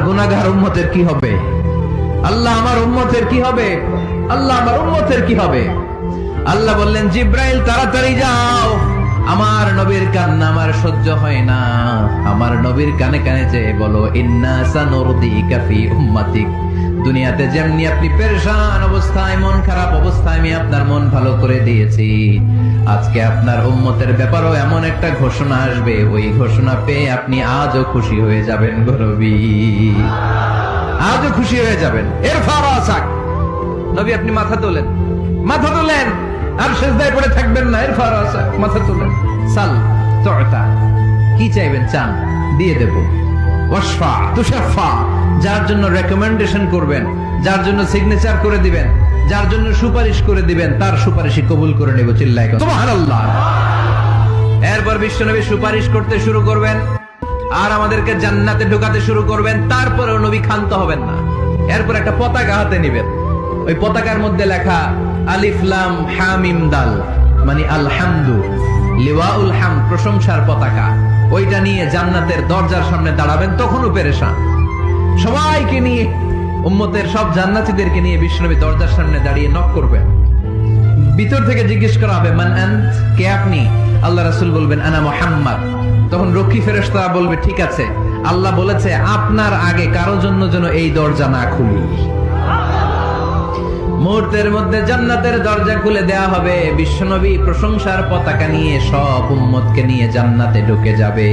গুনাহগার উম্মতের কি হবে? আল্লাহ আমার উম্মতের কি হবে? আল্লাহ আমার উম্মতের কি হবে? আল্লাহ বললেন, জিব্রাইল তাড়াতাড়ি যাও, আমার নবীর কান্না আমার সহ্য হয় না। আমার নবীর কানে কানে যেয়ে বলো, ইন্না সানুরদিকা ফি উম্মাতিক। দুনিয়াতে যেমনি আপনি পেরেশান অবস্থায়, মন খারাপ অবস্থায় আমি আপনার মন ভালো করে দিয়েছি, আজকে আপনার উম্মতের ব্যাপারেও এমন একটা ঘোষণা আসবে, ওই ঘোষণা পেয়ে আপনি আজও খুশি হয়ে যাবেন গো নবী, আজও খুশি হয়ে যাবেন। ইরফা রাসাক, নবী আপনি মাথা তোলেন, মাথা তোলেন, আর সিজদায় পড়ে থাকবেন না। ইরফা রাসাক, মাথা তোলেন। সাল তুতা, কি চাইবেন চান, দিয়ে দেব। ওয়াশফা তুশাফা, যার জন্য রেকমেন্ডেশন করবেন, যার জন্য সিগনেচার করে দিবেন, যার জন্য সুপারিশ করে দিবেন, তার সুপারিশই কবুল করে নেব। চিল্লায় সুবহানাল্লাহ। এরপর বিশ্বনবী সুপারিশ করতে শুরু করবেন আর আমাদেরকে জান্নাতে ঢোকাতে শুরু করবেন। তারপরেও নবী ক্ষান্ত হবেন না। এরপর একটা পতাকা হাতে নিবেন, ওই পতাকার মধ্যে লেখা আলিফ লাম হা মিম দাল, মানে আলহামদু, লিওয়াউল হামদ, প্রশংসার পতাকা। ওইটা নিয়ে জান্নাতের দরজার সামনে দাঁড়াবেন। তখনও পেরেশান, সবাইকে নিয়ে, উম্মতের সব জান্নাতীদেরকে নিয়ে বিশ্বনবী দরজার সামনে দাঁড়িয়ে নক করবেন। ভিতর থেকে জিজ্ঞেস করা হবে, মান আন্ত, কে আপনি? আল্লাহ রাসূল বলবেন, আনা মুহাম্মদ। তখন রক্ষী ফেরেশতা বলবে, ঠিক আছে, আল্লাহ বলেছে আপনার আগে কারো জন্য যেন এই দরজা না খুলি। মুহূর্তের মধ্যে জান্নাতের দরজা খুলে দেয়া হবে। বিশ্বনবী প্রশংসার পতাকা নিয়ে সব উম্মতকে নিয়ে জান্নাতে ঢুকে যাবে।